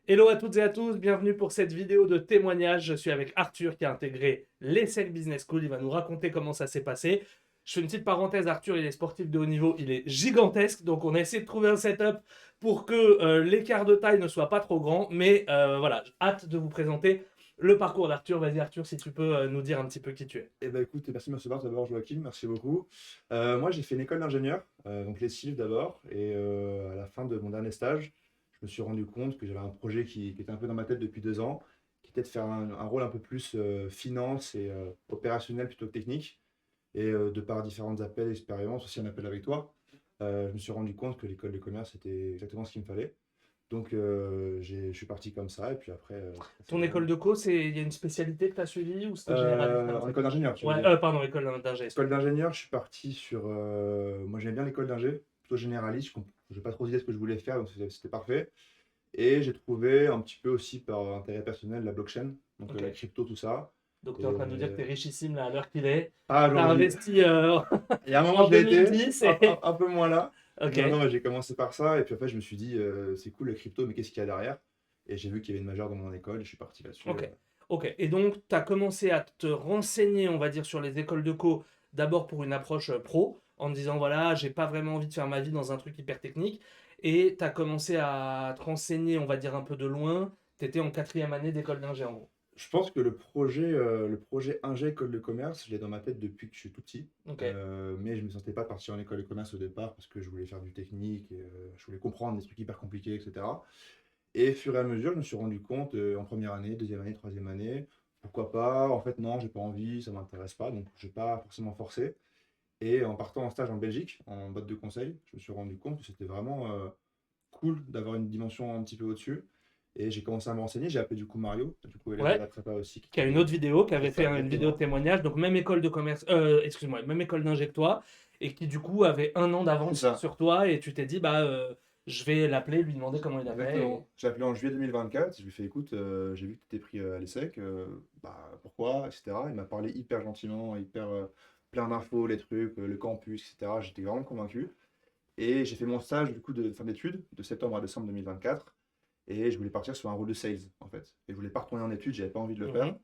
Hello à toutes et à tous, bienvenue pour cette vidéo de témoignage. Je suis avec Arthur qui a intégré l'ESSEC Business School. Il va nous raconter comment ça s'est passé. Je fais une petite parenthèse, Arthur, il est sportif de haut niveau, il est gigantesque, donc on a essayé de trouver un setup pour que l'écart de taille ne soit pas trop grand. Mais voilà, j'ai hâte de vous présenter le parcours d'Arthur. Vas-y Arthur, si tu peux nous dire un petit peu qui tu es. Eh ben écoute, merci de me recevoir d'abord Joachim, merci beaucoup. Moi j'ai fait une école d'ingénieur, donc les civils d'abord, et à la fin de mon dernier stage, je me suis rendu compte que j'avais un projet qui était un peu dans ma tête depuis 2 ans, qui était de faire un rôle un peu plus finance et opérationnel plutôt que technique. Et de par différents appels, expériences, aussi un appel avec toi, je me suis rendu compte que l'école de commerce était exactement ce qu'il me fallait. Donc je suis parti comme ça, et puis après, ça s'est Ton école déroulé. de co, il y a une spécialité que tu as suivie ou c'était généraliste à En l'instant? école d'ingénieur, tu veux Ouais, dire? pardon, école d'ingé, École excuse-moi. d'ingénieur, je suis parti sur. Moi, j'aime bien l'école d'ingé, plutôt généraliste. Je n'ai pas trop d'idées de ce que je voulais faire, donc c'était parfait. Et j'ai trouvé un petit peu aussi par intérêt personnel la blockchain, donc Ok. la crypto, tout ça. Donc, tu es Et en train de nous dire que tu es richissime là, à l'heure qu'il est. pas Tu as aujourd'hui. investi Il y a un moment, en je l'ai été, 2010 et... un peu moins là. Ok, Non, non, mais j'ai commencé par ça. Et puis après, je me suis dit, c'est cool la crypto, mais qu'est-ce qu'il y a derrière? Et j'ai vu qu'il y avait une majeure dans mon école et je suis parti là-dessus. ok, ok. Et donc, tu as commencé à te renseigner, on va dire, sur les écoles de co, d'abord pour une approche pro, en te disant, voilà, j'ai pas vraiment envie de faire ma vie dans un truc hyper technique. Et tu as commencé à te renseigner, on va dire, un peu de loin. Tu étais en quatrième année d'école d'ingé, en gros. Je pense que le projet Ingé École de commerce, je l'ai dans ma tête depuis que je suis tout petit. Ok, Mais je ne me sentais pas partir en école de commerce au départ parce que je voulais faire du technique, et, je voulais comprendre des trucs hyper compliqués, etc. Et au fur et à mesure, je me suis rendu compte en première année, deuxième année, troisième année, pourquoi pas, en fait non, j'ai pas envie, ça m'intéresse pas, donc je n'ai pas forcément forcé. Et en partant en stage en Belgique, en boîte de conseil, je me suis rendu compte que c'était vraiment cool d'avoir une dimension un petit peu au-dessus. Et j'ai commencé à me renseigner, j'ai appelé du coup Mario, du coup élève de ouais. la prépa aussi, Qui a une autre vidéo, qui c'est avait fait ça une vidéo de exactement. témoignage, donc même école de commerce, excuse-moi, même école d'ingé que toi, et qui du coup avait un an C'est d'avance ça, sur toi, et tu t'es dit, bah, je vais l'appeler, lui demander comment il a fait. exactement. J'ai appelé en juillet 2024, je lui ai fait écoute, j'ai vu que tu étais pris à l'ESSEC, bah, pourquoi, etc. Il m'a parlé hyper gentiment, hyper plein d'infos, les trucs, le campus, etc. J'étais vraiment convaincu. Et j'ai fait mon stage du coup de fin d'études, de septembre à décembre 2024. Et je voulais partir sur un rôle de sales en fait. Et je voulais pas retourner en études, j'avais pas envie de le faire. Mhm.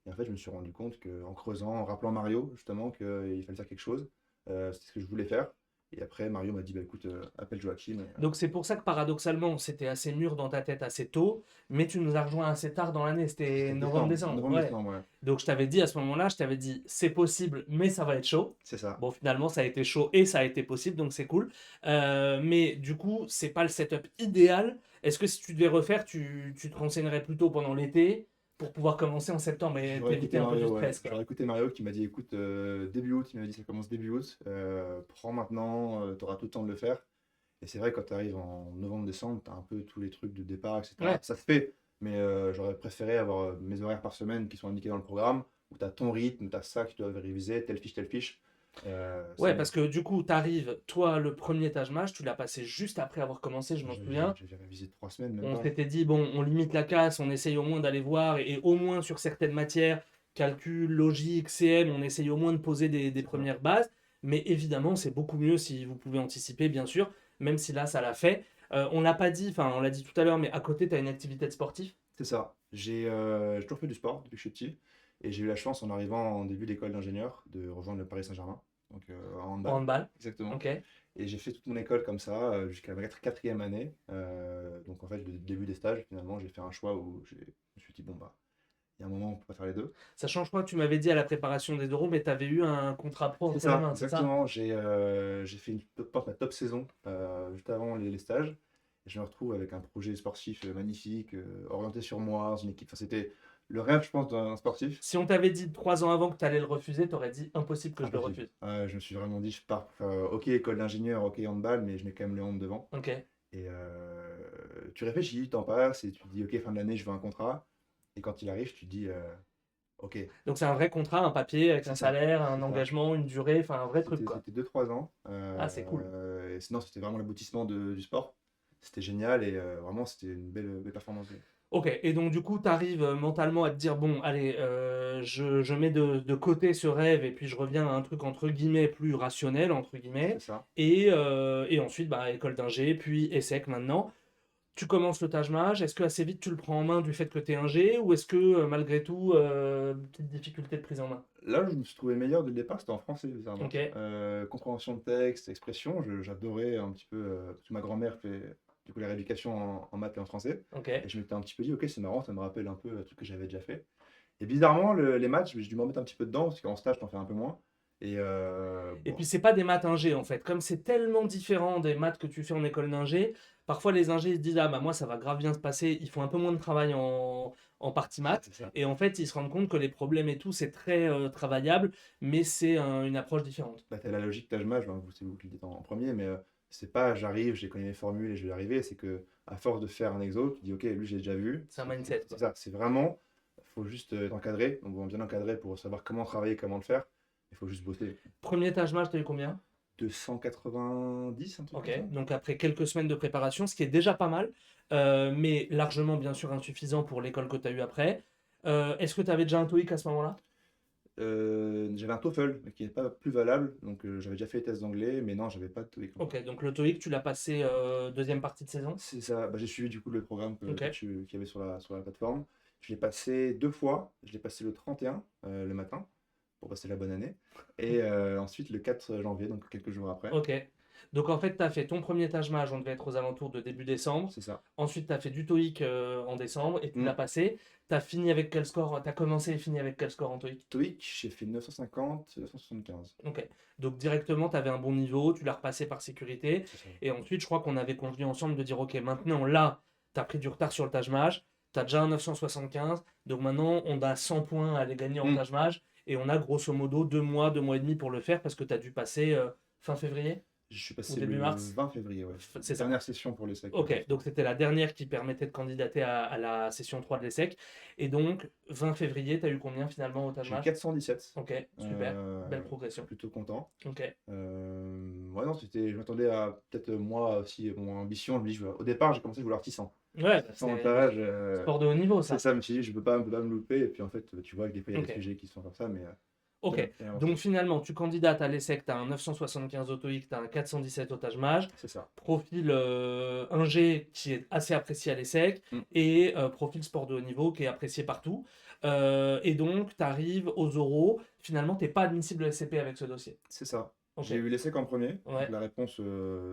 Et en fait, je me suis rendu compte qu'en creusant, en rappelant Mario justement qu'il fallait faire quelque chose, c'était ce que je voulais faire. Et après, Mario m'a dit bah écoute, appelle Joachim. Donc c'est pour ça que paradoxalement, c'était assez mûr dans ta tête assez tôt, mais tu nous as rejoint assez tard dans l'année, c'était C'était décembre, novembre-décembre, ouais. novembre-décembre, ouais. Donc je t'avais dit à ce moment-là, je t'avais dit, c'est possible, mais ça va être chaud. C'est ça. Bon, finalement, ça a été chaud et ça a été possible, donc c'est cool. Mais du coup, c'est pas le setup idéal. Est-ce que si tu devais refaire, tu te renseignerais plutôt pendant l'été pour pouvoir commencer en septembre et J'aurais t'éviter écouté un peu du Mario, ouais. stress, quoi. J'aurais écouté Mario qui m'a dit écoute, début août, il m'a dit ça commence début août, prends maintenant, tu auras tout le temps de le faire. Et c'est vrai, quand tu arrives en novembre-décembre, tu as un peu tous les trucs de départ, etc. Ouais. Ça se fait, mais j'aurais préféré avoir mes horaires par semaine qui sont indiqués dans le programme, où tu as ton rythme, tu as ça que tu dois réviser, telle fiche, telle fiche. C'est Ouais, mieux. parce que du coup, t'arrives, toi, le premier Taj Mahal, tu l'as passé juste après avoir commencé, je m'en souviens. J'avais révisé 3 semaines, même On pas. s'était dit, bon, on limite la casse, on essaye au moins d'aller voir, et au moins sur certaines matières, calcul, logique, CM, on essaye au moins de poser des C'est ça. premières bases. Mais évidemment, c'est beaucoup mieux si vous pouvez anticiper, bien sûr, même si là, ça l'a fait. On l'a pas dit, enfin, on l'a dit tout à l'heure, mais à côté, tu as une activité de sportif. C'est ça. J'ai toujours fait du sport depuis que je suis petit. Et j'ai eu la chance, en arrivant en début d'école d'ingénieur, de rejoindre le Paris Saint-Germain, donc en Au handball, handball. exactement. Ok. Et j'ai fait toute mon école comme ça, jusqu'à ma quatrième année. Donc en fait, le début des stages, finalement, j'ai fait un choix où je me suis dit, bon, bah, il y a un moment où on peut pas faire les deux. Ça change pas, tu m'avais dit à la préparation des euros, mais tu avais eu un contrat pro C'est entre les ça, mains, c'est ça? exactement. J'ai fait ma top saison juste avant les stages. Et je me retrouve avec un projet sportif magnifique, orienté sur moi, dans une équipe. Enfin, c'était le rêve, je pense, d'un sportif. Si on t'avait dit 3 ans avant que tu allais le refuser, tu aurais dit impossible que je le Impossible. refuse. Je me suis vraiment dit, je pars pour faire, ok, école d'ingénieur, ok, handball, mais je mets quand même le hand devant. Ok. Et tu réfléchis, t'en passes, et tu te dis, ok, fin de l'année, je veux un contrat. Et quand il arrive, tu te dis, ok, Donc c'est un vrai contrat, un papier avec c'est un ça, salaire, un c'est ça. engagement, une durée, enfin un vrai truc quoi. C'était 2 3 ans. Ah, c'est cool. Et sinon, c'était vraiment l'aboutissement du sport. C'était génial et vraiment, c'était une belle performance. Ok, et donc du coup, tu arrives mentalement à te dire, bon, allez, je mets de côté ce rêve et puis je reviens à un truc entre guillemets plus rationnel, entre C'est guillemets, ça. et ensuite, bah, école d'ingé, puis ESSEC maintenant. tu commences le Taj Mahal, est-ce que assez vite tu le prends en main du fait que tu es ingé ou est-ce que malgré tout, petite difficulté de prise en main? Là où je me suis trouvé meilleur dès le départ, c'était en français, bizarrement. Ok, Compréhension de texte, expression, j'adorais un petit peu, parce que ma grand-mère fait du coup la rééducation en maths et en français. ok. Et je m'étais un petit peu dit, ok, c'est marrant, ça me rappelle un peu un truc que j'avais déjà fait. Et bizarrement, les maths, j'ai dû me remettre un petit peu dedans, parce qu'en stage, t'en fais un peu moins. Et Et bon, puis c'est pas des maths ingé en fait. Comme c'est tellement différent des maths que tu fais en école d'ingé, parfois les ingés ils se disent ah bah moi ça va grave bien se passer, ils font un peu moins de travail en partie maths. c'est ça. Et en fait ils se rendent compte que les problèmes et tout c'est très travaillable, mais c'est une approche différente. Bah, t'as la logique Taj-Maj, c'est vous qui le dites en premier, mais c'est pas j'arrive, j'ai connu mes formules et je vais y arriver, c'est que à force de faire un exo, tu dis ok, lui j'ai déjà vu. C'est un mindset C'est quoi. ça, c'est vraiment, faut juste t'encadrer, donc bien encadrer pour savoir comment travailler, comment le faire. Il faut juste bosser. Premier Taj Mahal, t'as eu combien? 290, un truc comme ça. Ok, donc après quelques semaines de préparation, ce qui est déjà pas mal, mais largement bien sûr insuffisant pour l'école que tu as eu après. Est-ce que tu avais déjà un TOEIC à ce moment-là? J'avais un TOEFL, mais qui n'est pas plus valable, donc j'avais déjà fait les tests d'anglais, mais non, j'avais pas de TOEIC encore. Ok, donc le TOEIC, tu l'as passé deuxième partie de saison? C'est ça, bah, j'ai suivi du coup le programme Ok, qu'il y avait sur la plateforme. Je l'ai passé 2 fois. Je l'ai passé le 31 le matin pour passer la bonne année. Et ensuite le 4 janvier, donc quelques jours après. ok. Donc en fait, tu as fait ton premier Taj Mahal, on devait être aux alentours de début décembre. C'est ça. Ensuite, tu as fait du TOEIC en décembre et tu Mm. l'as passé. Tu as fini avec quel score? Tu as commencé et fini avec quel score en TOEIC? TOEIC, j'ai fait 950, 975. Ok. Donc directement, tu avais un bon niveau, tu l'as repassé par sécurité. C'est ça. Et ensuite, je crois qu'on avait convenu ensemble de dire, ok, maintenant là, tu as pris du retard sur le Taj Mahal, tu as déjà un 975, donc maintenant on a 100 points à aller gagner en Mm. Taj Mahal, et on a grosso modo 2 mois et demi pour le faire, parce que tu as dû passer fin février Je suis ou passé début le mars. 20 février, ouais. C'est ça. Dernière session pour les secs. Ok, donc c'était la dernière qui permettait de candidater à la session 3 de l'ESSEC. Et donc, 20 février, tu as eu combien finalement au Taj J'ai eu Mahal? 417. Ok, super, Je belle suis progression. plutôt content. Ok, Ouais, non, je m'attendais à peut-être moi aussi, mon ambition. Au départ, j'ai commencé à vouloir 600. ouais, 600 c'est montage, sport de haut niveau c'est ça. ça, je me suis dit, je peux pas me louper. Et puis en fait, tu vois que des fois, il y a des Ok. sujets qui sont comme ça, mais Ok, bien avancé. donc finalement, tu candidates à l'ESSEC, tu as un 975 au TOEIC, tu as un 417 au Taj Mahal, C'est ça. profil ingé qui est assez apprécié à l'ESSEC, Mm, et profil sport de haut niveau qui est apprécié partout. Et donc, tu arrives aux oraux, finalement, tu n'es pas admissible au SCP avec ce dossier. c'est ça. Ok, J'ai eu l'essai en premier, donc ouais, la réponse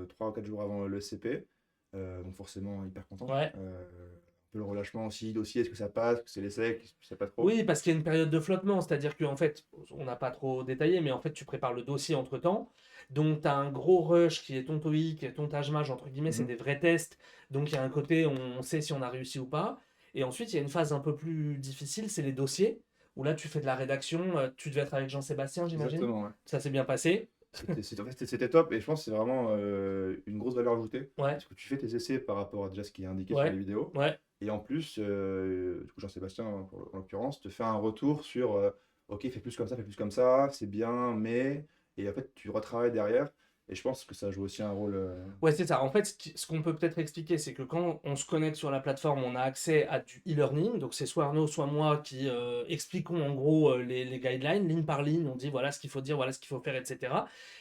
3 ou 4 jours avant le SCP. Donc forcément, hyper content. ouais. Un peu le relâchement aussi, dossier, est-ce que ça passe, est-ce que c'est l'essai, est-ce que c'est pas trop. Oui, parce qu'il y a une période de flottement, c'est-à-dire qu'en fait, on n'a pas trop détaillé, mais en fait, tu prépares le dossier entre-temps. Donc, tu as un gros rush qui est ton TOEIC, et ton Taj Mahal, entre guillemets, c'est Mhm. des vrais tests. Donc, il y a un côté, on sait si on a réussi ou pas. Et ensuite, il y a une phase un peu plus difficile, c'est les dossiers, où là, tu fais de la rédaction. Tu devais être avec Jean-Sébastien, j'imagine. Exactement, ouais. Ça s'est bien passé. En fait, c'était top et je pense que c'est vraiment une grosse valeur ajoutée Ouais, parce que tu fais tes essais par rapport à déjà ce qui est indiqué sur les ouais, vidéos ouais. et en plus, du coup Jean-Sébastien en l'occurrence te fait un retour sur ok fais plus comme ça, c'est bien mais et en fait tu retravailles derrière et je pense que ça joue aussi un rôle. Ouais, c'est ça. En fait, ce qu'on peut peut-être expliquer, c'est que quand on se connecte sur la plateforme, on a accès à du e-learning. Donc, c'est soit Arnaud, soit moi qui expliquons en gros les guidelines, ligne par ligne. On dit voilà ce qu'il faut dire, voilà ce qu'il faut faire, etc.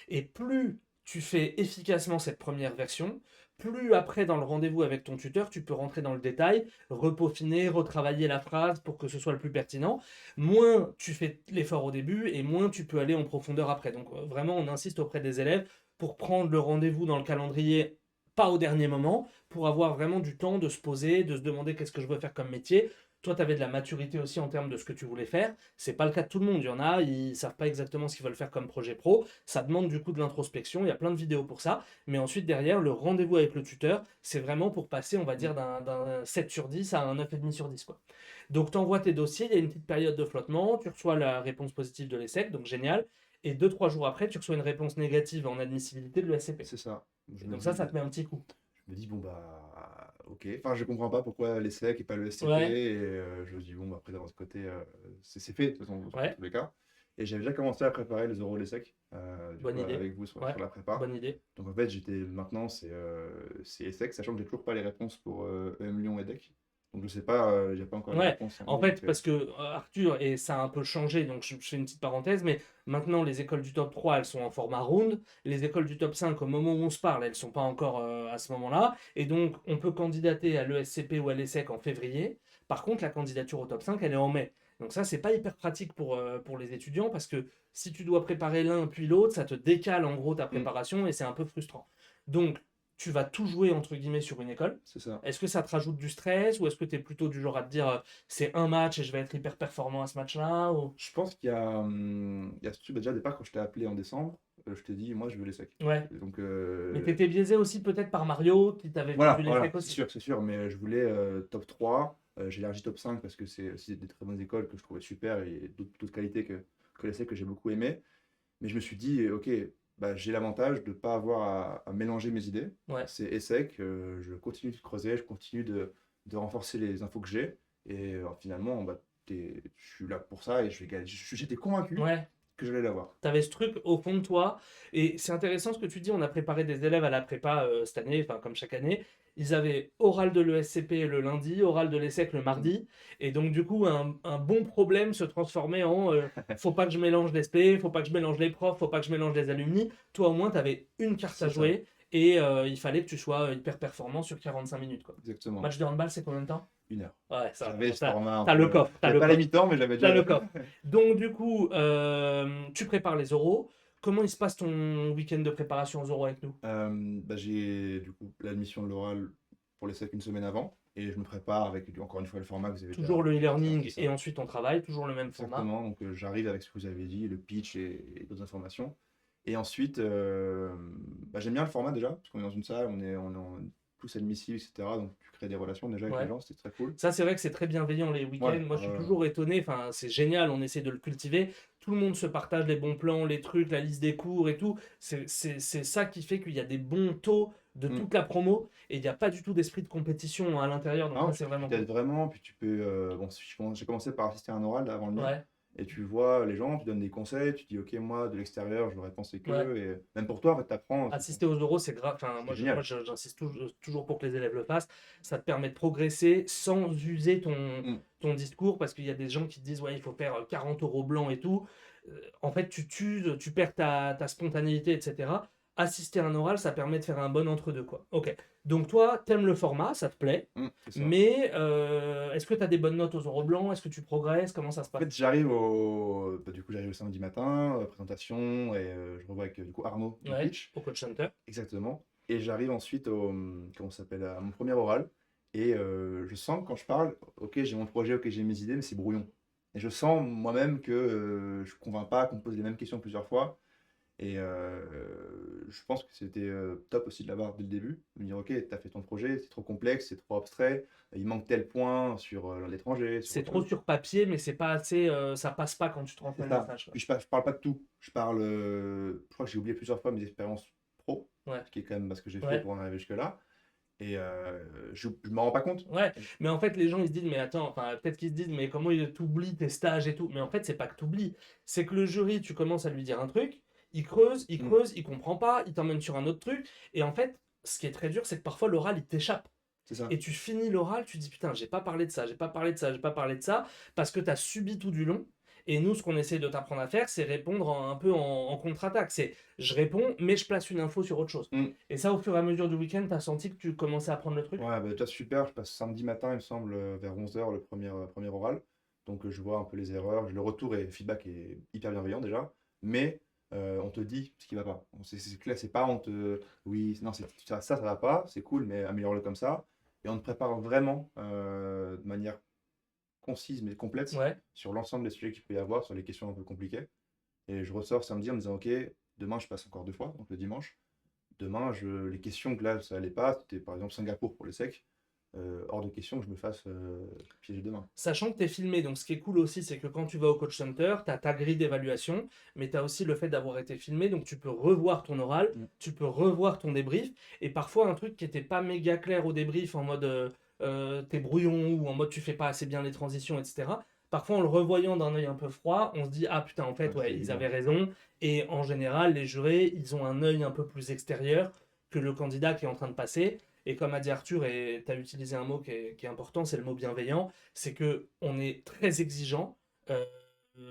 Et plus tu fais efficacement cette première version, plus après, dans le rendez-vous avec ton tuteur, tu peux rentrer dans le détail, repeaufiner, retravailler la phrase pour que ce soit le plus pertinent. Moins tu fais l'effort au début et moins tu peux aller en profondeur après. Donc, vraiment, on insiste auprès des élèves pour prendre le rendez-vous dans le calendrier, pas au dernier moment, pour avoir vraiment du temps de se poser, de se demander qu'est-ce que je veux faire comme métier. Toi, tu avais de la maturité aussi en termes de ce que tu voulais faire. C'est pas le cas de tout le monde. Il y en a, ils savent pas exactement ce qu'ils veulent faire comme projet pro. Ça demande du coup de l'introspection. Il y a plein de vidéos pour ça. Mais ensuite, derrière, le rendez-vous avec le tuteur, c'est vraiment pour passer, on va dire, d'un 7 sur 10 à un 9,5 sur 10, quoi. Donc, tu envoies tes dossiers, il y a une petite période de flottement, tu reçois la réponse positive de l'ESSEC, donc génial. Et 2, 3 jours après, tu reçois une réponse négative en admissibilité de l'ESCP. C'est ça. Et donc ça te met un petit coup. Je me dis bon bah ok. Enfin je comprends pas pourquoi les SEC et pas le SCP Ouais, et je me dis bon bah après d'avoir ce côté c'est fait de toute façon dans ouais, tous les cas. Et j'avais déjà commencé à préparer les oraux les SEC du bonne coup idée. avec vous Ouais, sur la prépa. bonne idée. Donc en fait j'étais maintenant c'est ESSEC sachant que j'ai toujours pas les réponses pour EM Lyon et DEC. Donc je sais pas, j'ai pas encore la Ouais, réponse en en ligne, fait, parce que Arthur, et ça a un peu changé, donc je fais une petite parenthèse, mais maintenant les écoles du top 3, elles sont en format round. Les écoles du top 5, au moment où on se parle, elles sont pas encore à ce moment-là. Et donc, on peut candidater à l'ESCP ou à l'ESSEC en février. Par contre, la candidature au top 5, elle est en mai. Donc ça, c'est pas hyper pratique pour les étudiants parce que si tu dois préparer l'un puis l'autre, ça te décale en gros ta Mm, préparation et c'est un peu frustrant. Donc, tu vas tout jouer entre guillemets sur une école. c'est ça. Est-ce que ça te rajoute du stress ou est-ce que tu es plutôt du genre à te dire c'est un match et je vais être hyper performant à ce match-là ou... Je pense qu'il y a ce truc, bah, déjà, au départ, quand je t'ai appelé en décembre, je t'ai dit, moi, je veux les secs. Ouais. Et donc, Mais t'étais biaisé aussi peut-être par Mario qui t'avait vendu les voilà, fake aussi. c'est sûr, mais je voulais top 3. J'ai élargi top 5 parce que c'est aussi des très bonnes écoles que je trouvais super et d'autres qualités que les secs que j'ai beaucoup aimé. Mais je me suis dit, ok, bah, j'ai l'avantage de ne pas avoir à mélanger mes idées. Ouais. C'est ESSEC, je continue de creuser, je continue de renforcer les infos que j'ai. Et finalement, bah, je suis là pour ça et je vais gagner. J'étais convaincu Ouais. que j'allais l'avoir. Tu avais ce truc au fond de toi. Et c'est intéressant ce que tu dis. On a préparé des élèves à la prépa cette année, enfin comme chaque année. Ils avaient oral de l'ESCP le lundi, oral de l'ESSEC le mardi. Et donc, du coup, un bon problème se transformait en faut pas que je mélange les SP, faut pas que je mélange les profs, faut pas que je mélange les alumni. Toi, au moins, tu avais une carte à C'est ça, jouer et il fallait que tu sois hyper performant sur 45 minutes. Quoi. exactement. Match de handball, c'est combien de temps? 1 heure. Ouais, ça, J'avais ce t'as, format un t'as le peu. coffre, t'as J'avais le pas la coffre. mi-temps, mais j'avais T'as déjà le coffre. Donc, du coup, tu prépares les oraux. Comment il se passe ton week-end de préparation aux oraux avec nous? Bah, j'ai du coup l'admission de l'oral pour les secs une semaine avant. Et je me prépare avec, encore une fois, le format que vous avez Toujours déjà. le C'est e-learning ça. et ensuite on travaille, toujours le même format. Exactement, donc j'arrive avec ce que vous avez dit, le pitch et d'autres informations. Et ensuite, bah, j'aime bien le format déjà, parce qu'on est dans une salle, on est tous admissibles, etc. Donc tu crées des relations déjà avec les Ouais. gens, c'était très cool. Ça, c'est vrai que c'est très bienveillant les week-ends. Ouais, Moi, je suis toujours étonné. Enfin, c'est génial. On essaie de le cultiver. Tout le monde se partage les bons plans, les trucs, la liste des cours et tout. C'est ça qui fait qu'il y a des bons taux de mm. toute la promo et il n'y a pas du tout d'esprit de compétition à l'intérieur. Donc, Non, ça, c'est vraiment tu t'aides cool. vraiment, puis tu peux. Bon, j'ai commencé par assister à un oral avant le mien. Ouais, Et tu vois les gens, tu donnes des conseils, tu dis, ok, moi, de l'extérieur, j'aurais pensé ouais. que. Et même pour toi, en fait, t'apprends. Assister aux euros, c'est grave. Enfin, C'est moi, génial. j'insiste toujours pour que les élèves le fassent. Ça te permet de progresser sans user Mm. ton discours parce qu'il y a des gens qui te disent, ouais, il faut faire 40 euros blancs et tout. En fait, tu t'uses, tu perds ta spontanéité, etc. Assister à un oral, ça permet de faire un bon entre-deux, quoi. Ok. Donc, toi, t'aimes le format, ça te plaît. C'est ça. Mais est-ce que tu as des bonnes notes aux euros blancs? Est-ce que tu progresses? Comment ça se En passe? fait, du coup, j'arrive le samedi matin, présentation, et je revois avec du coup Arnaud du Ouais, pitch. au coach center. Exactement. Et j'arrive ensuite comment ça s'appelle, à mon premier oral. Et je sens que quand je parle, ok, j'ai mon projet, ok, j'ai mes idées, mais c'est brouillon. Et je sens moi-même que je ne convainc pas, qu'on me pose les mêmes questions plusieurs fois. Et je pense que c'était top aussi de l'avoir dès le début. De me dire, ok, tu as fait ton projet, c'est trop complexe, c'est trop abstrait, il manque tel point sur l'étranger, sur C'est autre trop chose. sur papier, mais c'est pas assez. Ça passe pas quand tu C'est transmets le ça. message, quoi. Puis je parle pas de tout. Je crois que j'ai oublié plusieurs fois mes expériences pro, Ouais. ce qui est quand même ce que j'ai fait Ouais. pour en arriver jusque-là. Et je ne m'en rends pas compte. Ouais, mais en fait, les gens ils se disent, mais attends, enfin, peut-être qu'ils se disent, mais comment il t'oublie tes stages et tout. Mais en fait, c'est pas que t'oublies. C'est que le jury, tu commences à lui dire un truc, il Mm. creuse, il comprend pas, il t'emmène sur un autre truc. Et en fait, ce qui est très dur, c'est que parfois l'oral, il t'échappe. C'est ça. Et tu finis l'oral, tu dis, putain, j'ai pas parlé de ça, j'ai pas parlé de ça, j'ai pas parlé de ça, parce que t'as subi tout du long. Et nous, ce qu'on essaie de t'apprendre à faire, c'est répondre un peu en contre-attaque. C'est je réponds, mais je place une info sur autre chose. Mm. Et ça, au fur et à mesure du week-end, t'as senti que tu commençais à prendre le truc? Ouais, bah, toi, super. Je passe samedi matin, il me semble, vers 11 h le premier oral. Donc, je vois un peu les erreurs. Le retour et feedback est hyper bienveillant déjà. Mais on te dit ce qui va pas. C'est clair, c'est pas on te. Oui, non, ça va pas, c'est cool, mais améliore-le comme ça. Et on te prépare vraiment de manière concise mais complète Ouais. sur l'ensemble des sujets qu'il peut y avoir, sur les questions un peu compliquées. Et je ressors samedi en me disant, ok, demain je passe encore 2 fois, donc le dimanche. Demain, les questions que là, ça allait pas, c'était par exemple Singapour pour les secs. Hors de question que je me fasse piéger demain. Sachant que tu es filmé, donc ce qui est cool aussi, c'est que quand tu vas au coach center, tu as ta grille d'évaluation, mais tu as aussi le fait d'avoir été filmé, donc tu peux revoir ton oral, Mm. tu peux revoir ton débrief, et parfois un truc qui n'était pas méga clair au débrief, en mode t'es brouillon, ou en mode tu fais pas assez bien les transitions, etc. Parfois en le revoyant d'un œil un peu froid, on se dit, ah putain, en fait, Ouais, ouais, c'est ils évident. avaient raison, et en général, les jurés, ils ont un œil un peu plus extérieur que le candidat qui est en train de passer. Et comme a dit Arthur, et tu as utilisé un mot qui est important, c'est le mot bienveillant, c'est que on est très exigeant euh,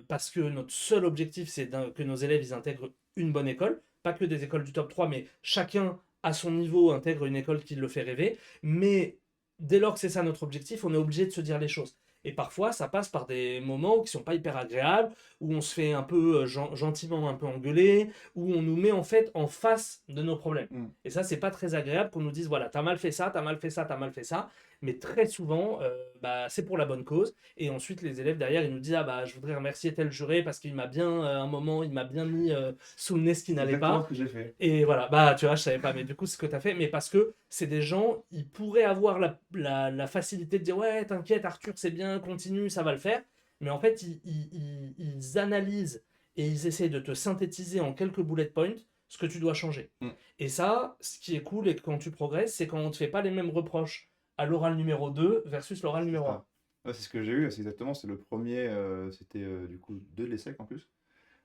parce que notre seul objectif, c'est que nos élèves ils intègrent une bonne école, pas que des écoles du top 3, mais chacun à son niveau intègre une école qui le fait rêver. Mais dès lors que c'est ça notre objectif, on est obligé de se dire les choses. Et parfois, ça passe par des moments qui sont pas hyper agréables, où on se fait un peu gentiment un peu engueuler, où on nous met en fait en face de nos problèmes. Mm. Et ça, c'est pas très agréable qu'on nous dise voilà, t'as mal fait ça, t'as mal fait ça, t'as mal fait ça. Mais très souvent, bah, c'est pour la bonne cause. Et ensuite, les élèves derrière, ils nous disent ah bah, je voudrais remercier tel juré parce qu'il m'a bien, un moment, il m'a bien mis sous le nez ce qui C'est n'allait exactement pas. ce que j'ai fait. Et voilà, bah tu vois, je savais pas, mais du coup, c'est ce que tu as fait. Mais parce que c'est des gens, ils pourraient avoir la facilité de dire ouais, t'inquiète, Arthur, c'est bien, continue, ça va le faire. Mais en fait, ils analysent et ils essaient de te synthétiser en quelques bullet points ce que tu dois changer. Mm. Et ça, ce qui est cool et quand tu progresses, c'est quand on ne te fait pas les mêmes reproches à l'oral numéro 2 versus l'oral C'est numéro un. ça. Ouais, c'est ce que j'ai eu, c'est exactement, c'est le premier, c'était du coup deux de l'ESSEC en plus,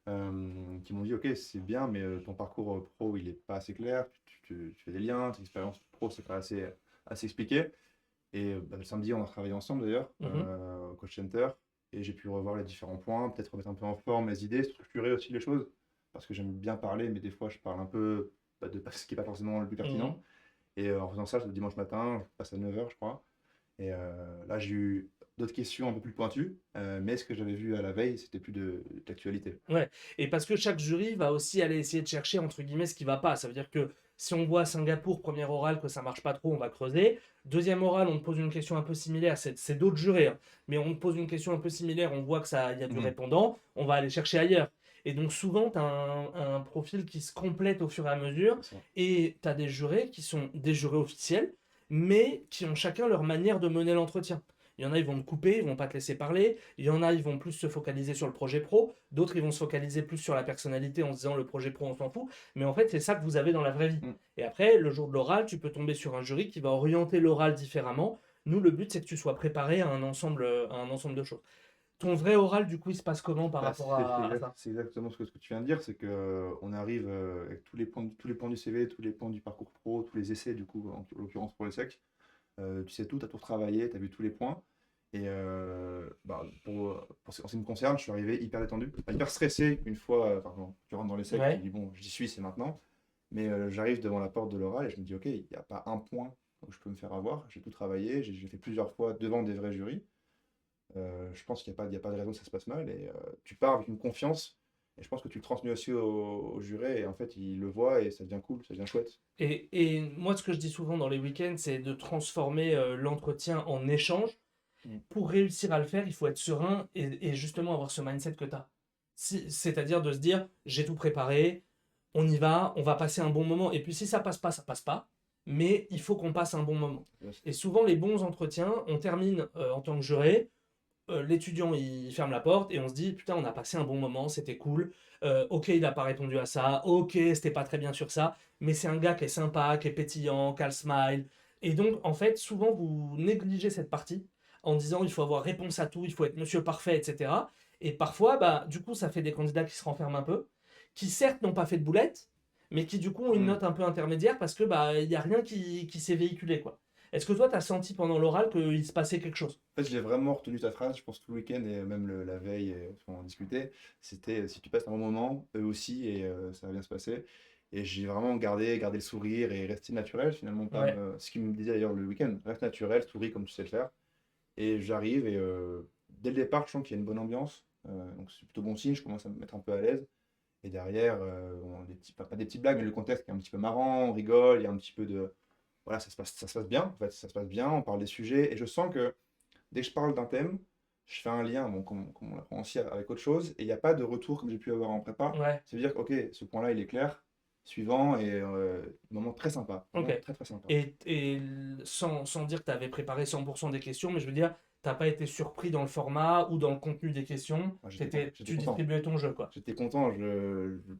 qui m'ont dit, ok, c'est bien, mais ton parcours pro, il est pas assez clair, tu fais des liens, ton expérience pro, c'est pas assez expliqué. Et bah, le samedi, on a travaillé ensemble d'ailleurs, Mhm. au coach center, et j'ai pu revoir les différents points, peut-être remettre un peu en forme mes idées, structurer aussi les choses, parce que j'aime bien parler, mais des fois, je parle un peu bah, de ce qui n'est pas forcément le plus pertinent. Mhm. Et en faisant ça, le dimanche matin, je passe à 9 h, je crois. Et là, j'ai eu d'autres questions un peu plus pointues, mais ce que j'avais vu à la veille, c'était plus d'actualité. Ouais, et parce que chaque jury va aussi aller essayer de chercher entre guillemets ce qui va pas. Ça veut dire que si on voit Singapour, premier oral, que ça marche pas trop, on va creuser. Deuxième oral, on te pose une question un peu similaire, c'est d'autres jurés, hein. Mais on te pose une question un peu similaire, on voit que ça, il y a du Mhm. répondant, on va aller chercher ailleurs. Et donc souvent, tu as un profil qui se complète au fur et à mesure, C'est ça. et tu as des jurés qui sont des jurés officiels, mais qui ont chacun leur manière de mener l'entretien. Il y en a, ils vont te couper, ils vont pas te laisser parler. Il y en a, ils vont plus se focaliser sur le projet pro. D'autres, ils vont se focaliser plus sur la personnalité en se disant le projet pro, on s'en fout. Mais en fait, c'est ça que vous avez dans la vraie vie. Mm. Et après, le jour de l'oral, tu peux tomber sur un jury qui va orienter l'oral différemment. Nous, le but, c'est que tu sois préparé à un ensemble de choses. Ton vrai oral, du coup, il se passe comment par Bah, rapport à ça? c'est exactement ce que tu viens de dire, c'est que on arrive avec tous les points du CV, tous les points du parcours pro, tous les essais, du coup, en l'occurrence pour les SEC. Tu sais tout, tu as tout retravaillé, tu as vu tous les points. Et bah, en ce qui me concerne, je suis arrivé hyper détendu, pas hyper stressé une fois, quand tu rentres dans les SEC, tu te Ouais. dis bon, j'y suis, c'est maintenant. Mais j'arrive devant la porte de l'oral et je me dis ok, il n'y a pas un point où je peux me faire avoir. J'ai tout travaillé, j'ai fait plusieurs fois devant des vrais jurys. Je pense qu'il n'y a pas de raison que ça se passe mal. Et tu pars avec une confiance. Et je pense que tu le transmets aussi au juré. Et en fait, il le voit et ça devient cool, ça devient chouette. Et moi, ce que je dis souvent dans les week-ends, c'est de transformer l'entretien en échange. Mm. Pour réussir à le faire, il faut être serein et justement avoir ce mindset que tu as. C'est-à-dire de se dire, j'ai tout préparé, on va passer un bon moment. Et puis si ça passe pas, ça passe pas. Mais il faut qu'on passe un bon moment. Et souvent, les bons entretiens, on termine en tant que juré, l'étudiant il ferme la porte et on se dit, putain, on a passé un bon moment, c'était cool. Ok, il n'a pas répondu à ça. Ok, c'était pas très bien sur ça. Mais c'est un gars qui est sympa, qui est pétillant, qui a le smile. Et donc, en fait, souvent, vous négligez cette partie en disant il faut avoir réponse à tout, il faut être monsieur parfait, etc. Et parfois, bah, du coup, ça fait des candidats qui se renferment un peu, qui certes n'ont pas fait de boulette, mais qui du coup ont une Mm. note un peu intermédiaire parce que bah il y a rien qui s'est véhiculé quoi. Est-ce que toi tu as senti pendant l'oral qu'il se passait quelque chose? En fait, j'ai vraiment retenu ta phrase, je pense tout le week-end et même la veille, on en discutait. C'était si tu passes un bon moment, eux aussi, et ça va bien se passer. Et j'ai vraiment gardé le sourire et rester naturel, finalement, pas Ouais. ce qu'il me disait d'ailleurs le week-end, reste naturel, souris comme tu sais le faire. Et j'arrive et dès le départ, je sens qu'il y a une bonne ambiance. Donc c'est plutôt bon signe, je commence à me mettre un peu à l'aise. Et derrière, on a pas des petites blagues, mais le contexte qui est un petit peu marrant, on rigole, il y a un petit peu de. Voilà, ça se passe bien, en fait, ça se passe bien, on parle des sujets. Et je sens que dès que je parle d'un thème, je fais un lien, bon, comme on l'apprend aussi, avec autre chose, et il n'y a pas de retour comme j'ai pu avoir en prépa. Ouais. Ça veut dire que, ok, ce point-là, il est clair, suivant, et moment très sympa, Ok. vraiment très très sympa. Et sans dire que tu avais préparé 100% des questions, mais je veux dire, t'as pas été surpris dans le format ou dans le contenu des questions. Moi, j'étais Tu content. distribuais ton jeu, quoi. J'étais content,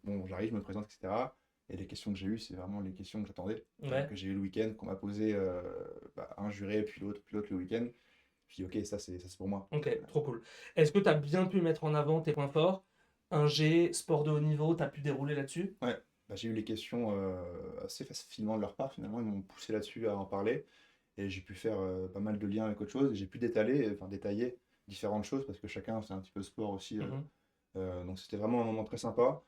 bon, j'arrive, je me présente, etc. Et les questions que j'ai eues, c'est vraiment les questions que j'attendais, Ouais. que j'ai eues le week-end, qu'on m'a posé bah, un juré, puis l'autre le week-end. Puis ok, ça c'est pour moi. Ok, trop cool. Est-ce que tu as bien pu mettre en avant tes points forts? Un G, sport de haut niveau, tu as pu dérouler là-dessus? Ouais. j'ai eu les questions assez facilement de leur part, finalement, ils m'ont poussé là-dessus à en parler, et j'ai pu faire pas mal de liens avec autre chose, et j'ai pu détailler différentes choses, parce que chacun c'est un petit peu sport aussi, Mhm. donc c'était vraiment un moment très sympa,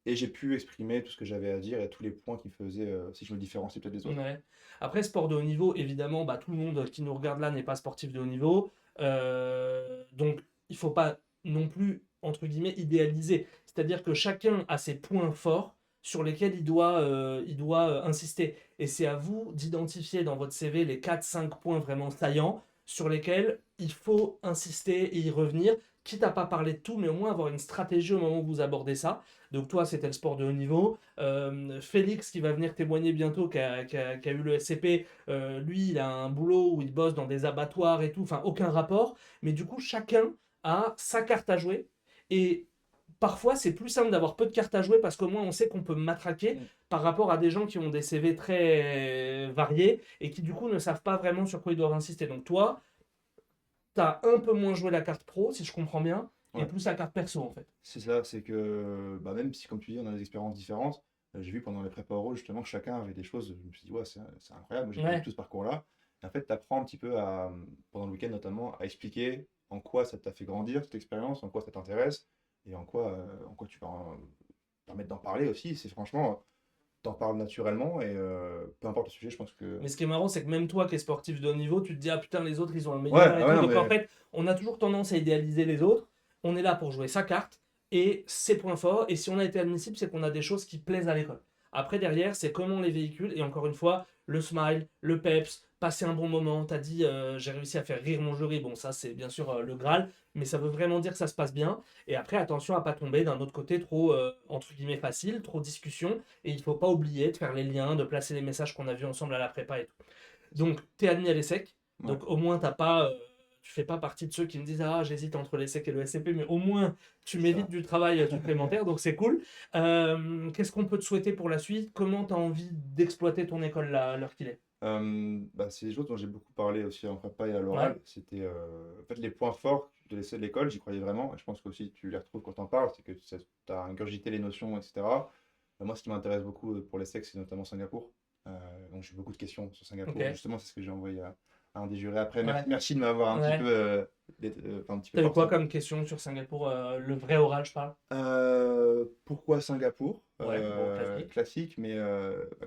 et j'ai pu exprimer tout ce que j'avais à dire et tous les points qui faisaient si je me différencie peut-être des autres. Ouais. Après, sport de haut niveau, évidemment, bah, tout le monde qui nous regarde là n'est pas sportif de haut niveau. Donc, il faut pas non plus, entre guillemets, idéaliser. C'est-à-dire que chacun a ses points forts sur lesquels il doit insister. Et c'est à vous d'identifier dans votre CV les 4-5 points vraiment saillants sur lesquels il faut insister et y revenir, quitte à pas parler de tout, mais au moins avoir une stratégie au moment où vous abordez ça. Donc toi, c'était le sport de haut niveau. Félix, qui va venir témoigner bientôt, qui a eu le SCP, lui, il a un boulot où il bosse dans des abattoirs et tout, enfin, aucun rapport. Mais du coup, chacun a sa carte à jouer. Et parfois, c'est plus simple d'avoir peu de cartes à jouer parce qu'au moins, on sait qu'on peut matraquer Mm. par rapport à des gens qui ont des CV très variés et qui, du coup, ne savent pas vraiment sur quoi ils doivent insister. Donc, toi, tu as un peu moins joué la carte pro, si je comprends bien, et Ouais. plus la carte perso, en fait. C'est ça, c'est que même si, comme tu dis, on a des expériences différentes, j'ai vu pendant les prépa oraux justement que chacun avait des choses. Je me suis dit, ouais, c'est incroyable, moi j'ai pas eu Ouais, tout ce parcours-là. Et en fait, tu apprends un petit peu pendant le week-end notamment, à expliquer en quoi ça t'a fait grandir cette expérience, en quoi ça t'intéresse, et en quoi tu vas permettre d'en parler aussi. C'est franchement, t'en parles naturellement, et peu importe le sujet, je pense que. mais ce qui est marrant, c'est que même toi qui es sportif de haut niveau, tu te dis, ah putain, les autres, ils ont le Ouais, meilleur et ah ouais, tout. non, Donc en mais. fait, on a toujours tendance à idéaliser les autres. On est là pour jouer sa carte et ses points forts. Et si on a été admissible, c'est qu'on a des choses qui plaisent à l'école. Après, derrière, c'est comment on les véhicule. Et encore une fois, le smile, le peps, passer un bon moment. T'as dit, j'ai réussi à faire rire mon jury. Bon, ça, c'est bien sûr le Graal. Mais ça veut vraiment dire que ça se passe bien. Et après, attention à pas tomber d'un autre côté trop, entre guillemets, facile, trop discussion. Et il faut pas oublier de faire les liens, de placer les messages qu'on a vus ensemble à la prépa et tout. Donc, tu es admis à l'ESSEC. Ouais. Donc, au moins, t'as pas, tu fais pas partie de ceux qui me disent, ah, j'hésite entre l'ESSEC et le SCP, mais au moins, tu C'est m'évites ça. du travail supplémentaire. Donc, c'est cool. Qu'est-ce qu'on peut te souhaiter pour la suite? Comment tu as envie d'exploiter ton école là, à l'heure qu'il est? C'est des choses dont j'ai beaucoup parlé aussi en prépa et à Ouais, l'oral. C'était en fait les points forts de l'école, j'y croyais vraiment. Et je pense que aussi tu les retrouves quand on parles, c'est que tu as ingurgité les notions, etc. Moi, ce qui m'intéresse beaucoup pour l'ESSEC, c'est notamment Singapour. Donc j'ai beaucoup de questions sur Singapour. ok. Justement, c'est ce que j'ai envoyé à un des jurés après. Ouais, Merci de m'avoir ouais. un petit peu T'as eu forcé. quoi comme question sur Singapour? Le vrai oral, je parle? Pourquoi Singapour? Ouais, bon, classique. Classique, mais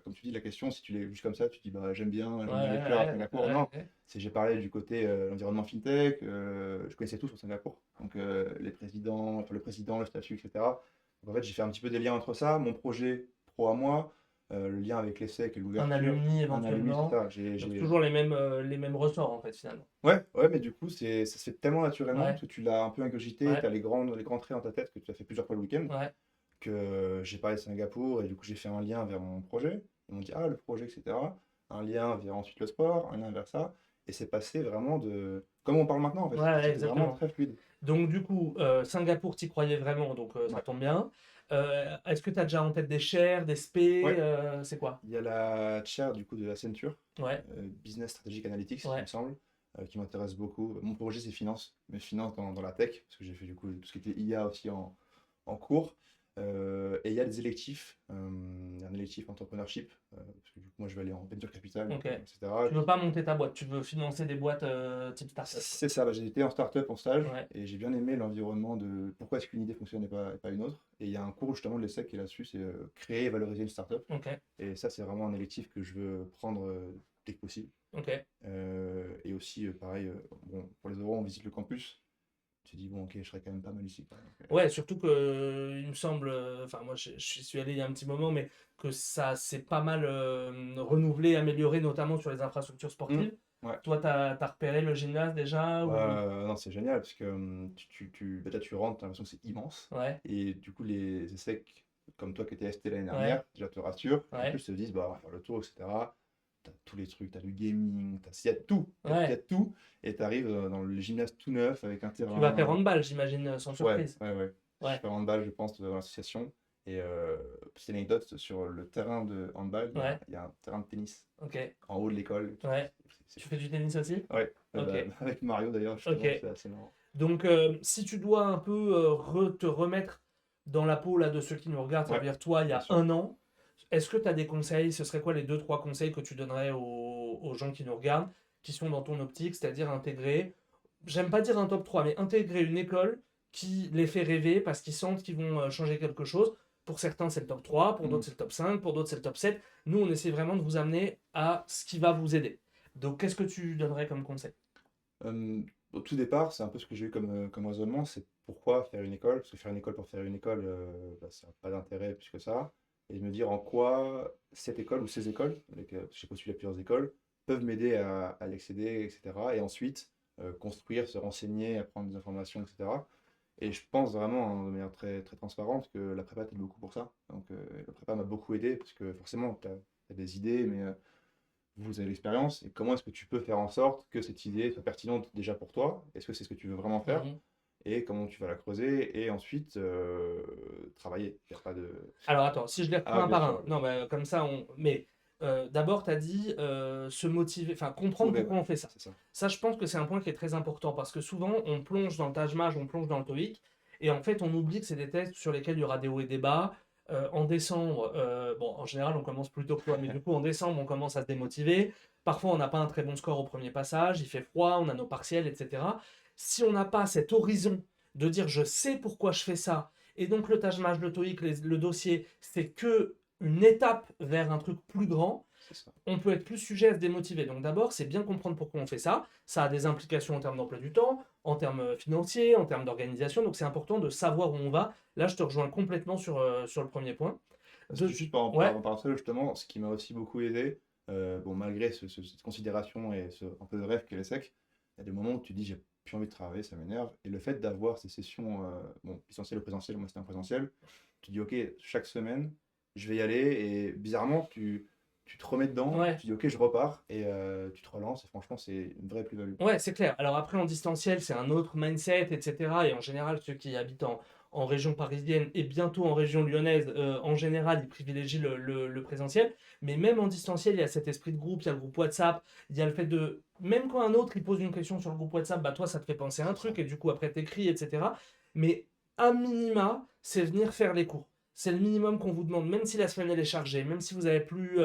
comme tu dis, la question, si tu l'es juste comme ça, tu dis bah, Ouais, j'aime bien les fleurs à ouais, Singapour. ouais, Non, ouais. j'ai parlé du côté environnement fintech, je connaissais tout sur Singapour. Donc les présidents, enfin, le président, le statut, etc. Donc en fait, j'ai fait un petit peu des liens entre ça, mon projet pro à moi, le lien avec l'ESSEC et Un l'ouverture, alumni un alumni, c'est éventuellement. ça. Donc, toujours les mêmes ressorts, en fait, finalement. Ouais, ouais, mais du coup, ça se fait tellement naturellement, parce Ouais, que tu l'as un peu ingurgité, tu ouais, as les grands traits dans ta tête que tu as fait plusieurs fois le week-end, ouais. que j'ai parlé de Singapour, et du coup j'ai fait un lien vers mon projet. Ils m'ont dit, ah, le projet, etc. Un lien vers ensuite le sport, un lien vers ça. Et c'est passé vraiment comme on parle maintenant, en Ouais, fait. ouais, C'était vraiment exactement. très fluide. Donc, du coup, Singapour, t'y croyais vraiment, donc ça Ouais. tombe bien. Est-ce que tu as déjà en tête des shares, des SP? Ouais. C'est quoi? Il y a la chaire, du coup, de la Ceinture, Ouais, Business Strategic Analytics, il me ouais, semble, qui m'intéresse beaucoup. Mon projet, c'est finance, mais finance dans la tech, parce que j'ai fait, du coup, tout ce qui était IA aussi en cours. Et il y a des électifs, un électif entrepreneurship, parce que du coup, moi, je vais aller en venture capital, ok. etc. Tu veux pas monter ta boîte, tu veux financer des boîtes type startup. C'est ça, j'ai été en start-up en stage Ouais, et j'ai bien aimé l'environnement de pourquoi est-ce qu'une idée fonctionne et pas une autre. Et il y a un cours justement de l'ESSEC qui est là-dessus, c'est créer et valoriser une start-up. ok, Et ça, c'est vraiment un électif que je veux prendre dès que possible. ok. Et aussi, pareil, bon, pour les euros, on visite le campus. Tu te dis, bon, ok, je serais quand même pas mal ici, quoi. Donc, Ouais, surtout que il me semble, enfin moi je suis allé il y a un petit moment, mais que ça s'est pas mal renouvelé, amélioré, notamment sur les infrastructures sportives. ouais. Toi, t'as repéré le gymnase déjà Ouais, ou... non, c'est génial parce que là, tu rentres, t'as l'impression que c'est immense. Ouais, Et du coup, les ESSEC, comme toi qui étais ST l'année ouais, dernière, déjà te rassurent. Et en plus, ouais, se disent, bah, on va faire le tour, etc. T'as tous les trucs, t'as du gaming, il y a tout. Il y a ouais. tout. Et t'arrives dans le gymnase tout neuf avec un Tu vas faire terrain. handball, j'imagine, sans Ouais, surprise. ouais, ouais. Je Ouais, fais handball, je pense, dans l'association. Et petite anecdote, sur le terrain de handball, ouais, il y a un terrain de tennis ok, en haut de l'école et tout. ouais. C'est Tu fou. fais du tennis aussi? Ouais, Ok, avec Mario d'ailleurs, ok. justement, c'est assez marrant. Donc, si tu dois un peu te remettre dans la peau là, de ceux qui nous regardent, ça veut Ouais, dire toi, il y bien a sûr. un an, est-ce que tu as des conseils? Ce serait quoi les deux, trois conseils que tu donnerais aux gens qui nous regardent, qui sont dans ton optique, c'est-à-dire intégrer, j'aime pas dire un top 3 mais intégrer une école qui les fait rêver parce qu'ils sentent qu'ils vont changer quelque chose. Pour certains, c'est le top 3, pour Mm. d'autres, c'est le top 5, pour d'autres, c'est le top 7. Nous, on essaie vraiment de vous amener à ce qui va vous aider. Donc, qu'est-ce que tu donnerais comme conseil? Euh, Au tout départ, c'est un peu ce que j'ai eu comme raisonnement, c'est pourquoi faire une école? Parce que faire une école pour faire une école, bah, ça n'a pas d'intérêt plus que ça. Et de me dire en quoi cette école ou ces écoles, j'ai postulé à plusieurs écoles, peuvent m'aider à l'excéder, etc. Et ensuite, construire, se renseigner, apprendre des informations, etc. Et je pense vraiment, hein, de manière très, très transparente, que la prépa t'aide beaucoup pour ça. Donc, la prépa m'a beaucoup aidé, parce que forcément, tu as des idées, mais vous avez l'expérience. Et comment est-ce que tu peux faire en sorte que cette idée soit pertinente déjà pour toi? Est-ce que c'est ce que tu veux vraiment faire? Mhm. Et comment tu vas la creuser? Et ensuite, travailler. Il n'y a pas de... Alors attends, si je les reprends Ah, un bien par sûr, un. Non, mais comme ça, on. Mais d'abord, tu as dit se motiver, enfin comprendre trouver, ouais, pourquoi on fait ça. c'est ça. Ça, je pense que c'est un point qui est très important parce que souvent, on plonge dans le Taj Mahal, on plonge dans le TOEIC, et en fait, on oublie que c'est des tests sur lesquels il y aura des hauts et des bas. En décembre, bon, en général, on commence plutôt que toi, mais du coup, en décembre, on commence à se démotiver. Parfois, on n'a pas un très bon score au premier passage, il fait froid, on a nos partiels, etc. Si on n'a pas cet horizon de dire je sais pourquoi je fais ça, et donc le Taj Mahal, le TOEIC, le dossier, c'est que une étape vers un truc plus grand, C'est ça. on peut être plus sujet à se démotiver. Donc d'abord, c'est bien comprendre pourquoi on fait ça. Ça a des implications en termes d'emploi du temps, en termes financiers, en termes d'organisation. Donc c'est important de savoir où on va. Là, je te rejoins complètement sur le premier point. Parce que juste Ouais. par rapport à ça, justement, ce qui m'a aussi beaucoup aidé, bon, malgré cette considération et un peu de rêve qu'est l'ESSEC, il y a des moments où tu dis j'ai plus envie de travailler, ça m'énerve. Et le fait d'avoir ces sessions, bon, distanciel ou présentiel, moi c'était un présentiel, tu dis ok, chaque semaine, je vais y aller et bizarrement, tu te remets dedans, Ouais. tu dis ok, je repars et tu te relances et franchement, c'est une vraie plus-value. Ouais, c'est clair. Alors après, en distanciel, c'est un autre mindset, etc. Et en général, ceux qui habitent en région parisienne et bientôt en région lyonnaise, en général, ils privilégient le présentiel. Mais même en distanciel, il y a cet esprit de groupe, il y a le groupe WhatsApp, il y a le fait de... Même quand un autre, il pose une question sur le groupe WhatsApp, bah toi, ça te fait penser à un C'est ça. truc, et du coup, après, t'écris, etc. Mais à minima, c'est venir faire les cours. C'est le minimum qu'on vous demande, même si la semaine, elle est chargée, même si vous n'avez plus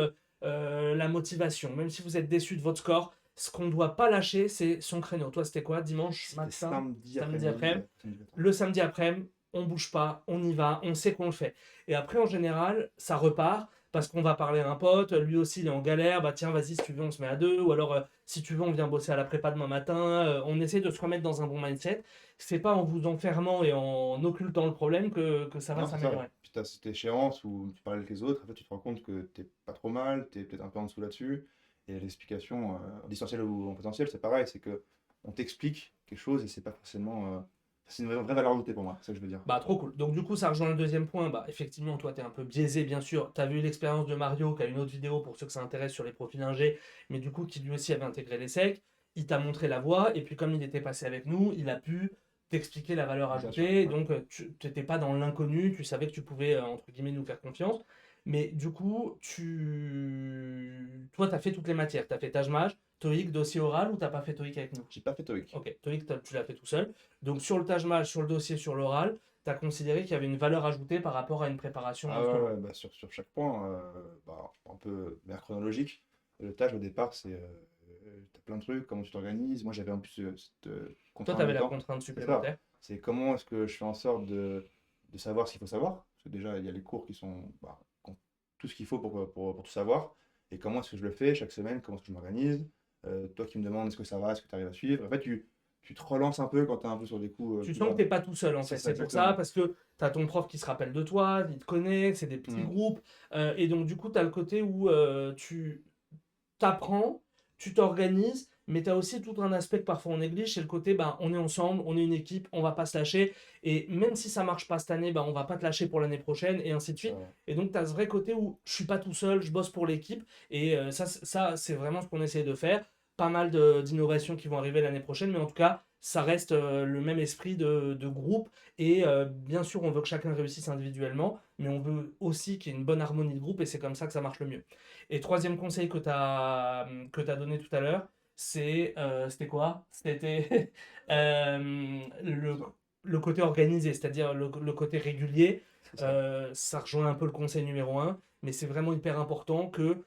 la motivation, même si vous êtes déçu de votre score, ce qu'on ne doit pas lâcher, c'est son créneau. Toi, c'était quoi? Dimanche C'était matin, samedi samedi après-midi, après-midi. samedi matin. Le samedi après-midi, on bouge pas, on y va, on sait qu'on le fait. Et après, en général, ça repart parce qu'on va parler à un pote, lui aussi il est en galère, bah tiens, vas-y, si tu veux, on se met à deux, ou alors si tu veux, on vient bosser à la prépa demain matin. On essaie de se remettre dans un bon mindset. C'est pas en vous enfermant et en occultant le problème que ça va Non, c'est ça. s'améliorer. Puis tu as cette échéance où tu parles avec les autres, en fait, tu te rends compte que t'es pas trop mal, tu es peut-être un peu en dessous là-dessus. Et l'explication, en distanciel ou en présentiel, c'est pareil, c'est que on t'explique quelque chose et c'est pas forcément. C'est une vraie valeur ajoutée pour moi, c'est ça que je veux dire. Bah, trop cool. Donc, du coup, ça rejoint le deuxième point. Bah, effectivement, toi, tu es un peu biaisé, bien sûr. Tu as vu l'expérience de Mario, qui a une autre vidéo pour ceux que ça intéresse sur les profils ingé, mais du coup, qui lui aussi avait intégré les SEC. Il t'a montré la voie, et puis, comme il était passé avec nous, il a pu t'expliquer la valeur Bien sûr. ajoutée. Ouais. Donc, tu n'étais pas dans l'inconnu, tu savais que tu pouvais, entre guillemets, nous faire confiance. Mais du coup, toi, tu as fait toutes les matières. Tu as fait Taj Mahal, TOEIC, dossier oral, ou tu n'as pas fait TOEIC avec nous? J'ai pas fait TOEIC. Ok, TOEIC, tu l'as fait tout seul. Donc, sur le Taj Mahal, sur le dossier, sur l'oral, tu as considéré qu'il y avait une valeur ajoutée par rapport à une préparation Ah ouais, instrument. ouais, bah sur chaque point, bah, un peu de manière chronologique, le tâche au départ, c'est t'as plein de trucs, comment tu t'organises. Moi j'avais en plus cette Toi, tu contrainte avais de la temps. contrainte C'est ça. supplémentaire. C'est comment est-ce que je fais en sorte de savoir ce qu'il faut savoir. Parce que déjà, il y a les cours qui ont tout ce qu'il faut pour tout savoir. Et comment est-ce que je le fais chaque semaine, comment est-ce que je m'organise. Toi qui me demandes est-ce que ça va, est-ce que tu arrives à suivre. En fait, tu te relances un peu quand tu es un peu sur des coups Tu plus sens que bas. tu n'es pas tout seul, en C'est fait. ça, C'est pour ça, exactement. parce que tu as ton prof qui se rappelle de toi, il te connaît, c'est des petits Mm. groupes. Et donc, du coup, tu as le côté où tu t'apprends, tu t'organises, mais tu as aussi tout un aspect que parfois on néglige, c'est le côté, ben, on est ensemble, on est une équipe, on va pas se lâcher. Et même si ça marche pas cette année, ben, on va pas te lâcher pour l'année prochaine, et ainsi de C'est ça, suite. ouais. Et donc, tu as ce vrai côté où je suis pas tout seul, je bosse pour l'équipe. Et ça c'est vraiment ce qu'on essaie de faire. Pas mal d'innovations qui vont arriver l'année prochaine, mais en tout cas, ça reste le même esprit de groupe. Et bien sûr, on veut que chacun réussisse individuellement, mais on veut aussi qu'il y ait une bonne harmonie de groupe, et c'est comme ça que ça marche le mieux. Et troisième conseil que tu as donné tout à l'heure, c'était quoi? C'était C'est ça. le côté organisé, c'est-à-dire le côté régulier. C'est ça. Ça rejoint un peu le conseil numéro un. mais c'est vraiment hyper important que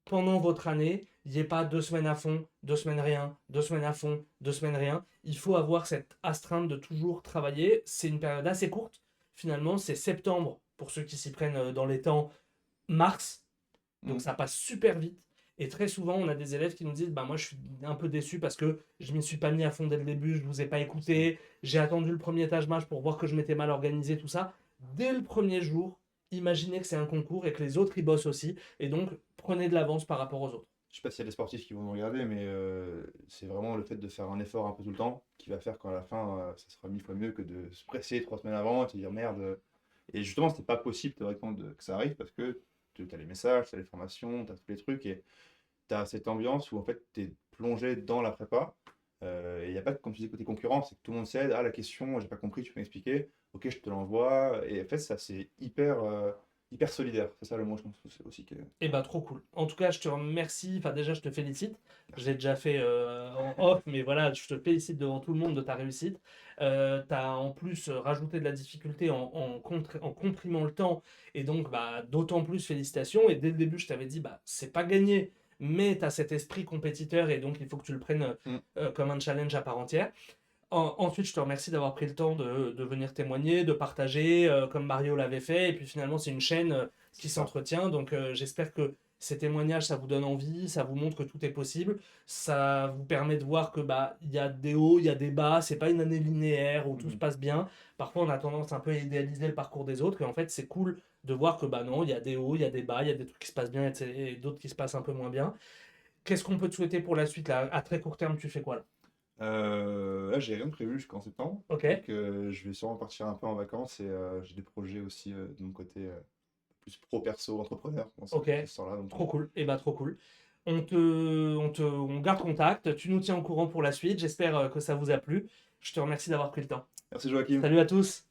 pendant votre année, il n'y ait pas 2 semaines à fond, 2 semaines rien, 2 semaines à fond, 2 semaines rien. Il faut avoir cette astreinte de toujours travailler. C'est une période assez courte. Finalement, c'est septembre pour ceux qui s'y prennent dans les temps, mars. Donc Mm. ça passe super vite. Et très souvent, on a des élèves qui nous disent bah moi je suis un peu déçu parce que je m'y suis pas mis à fond dès le début, je vous ai pas écouté, j'ai attendu le premier étage match pour voir que je m'étais mal organisé, tout ça. Dès le premier jour, imaginez que c'est un concours et que les autres y bossent aussi. Et donc, prenez de l'avance par rapport aux autres. Je sais pas s'il y a des sportifs qui vont nous regarder, mais c'est vraiment le fait de faire un effort un peu tout le temps qui va faire qu'à la fin, ça sera 1000 fois mieux que de se presser 3 semaines avant et te dire merde. Et justement, c'était pas possible théoriquement que ça arrive parce que tu as les messages, tu as les formations, tu as tous les trucs et tu as cette ambiance où en fait tu es plongé dans la prépa. Et il n'y a pas, comme tu dis, côté concurrent, c'est que tout le monde s'aide. Ah, la question, j'ai pas compris, tu peux m'expliquer. Ok, je te l'envoie. Et en fait, ça, c'est hyper solidaire. C'est ça le mot, je pense aussi que. Et bah, trop cool. En tout cas, je te remercie. Enfin, déjà, je te félicite. Je l'ai déjà fait en off, mais voilà, je te félicite devant tout le monde de ta réussite. Tu as en plus rajouté de la difficulté en comprimant le temps. Et donc, bah, d'autant plus félicitations. Et dès le début, je t'avais dit, bah, c'est pas gagné, mais tu as cet esprit compétiteur et donc il faut que tu le prennes Mm. comme un challenge à part entière. Ensuite, je te remercie d'avoir pris le temps de venir témoigner, de partager, comme Mario l'avait fait. Et puis finalement, c'est une chaîne C'est qui ça. s'entretient. Donc j'espère que ces témoignages, ça vous donne envie, ça vous montre que tout est possible. Ça vous permet de voir que bah il y a des hauts, il y a des bas. C'est pas une année linéaire où tout se Mm. passe bien. Parfois, on a tendance un peu à idéaliser le parcours des autres. Et en fait, c'est cool de voir que bah non, il y a des hauts, il y a des bas, il y a des trucs qui se passent bien et d'autres qui se passent un peu moins bien. Qu'est-ce qu'on peut te souhaiter pour la suite là? À très court terme, tu fais quoi là? Là, j'ai rien de prévu jusqu'en septembre. Ok? Donc, je vais sûrement partir un peu en vacances et j'ai des projets aussi de mon côté plus pro-perso, entrepreneur dans Ok, ce sens-là. Donc, trop cool. Et bah trop cool. On garde contact. Tu nous tiens au courant pour la suite. J'espère que ça vous a plu. Je te remercie d'avoir pris le temps. merci Joachim. Salut à tous.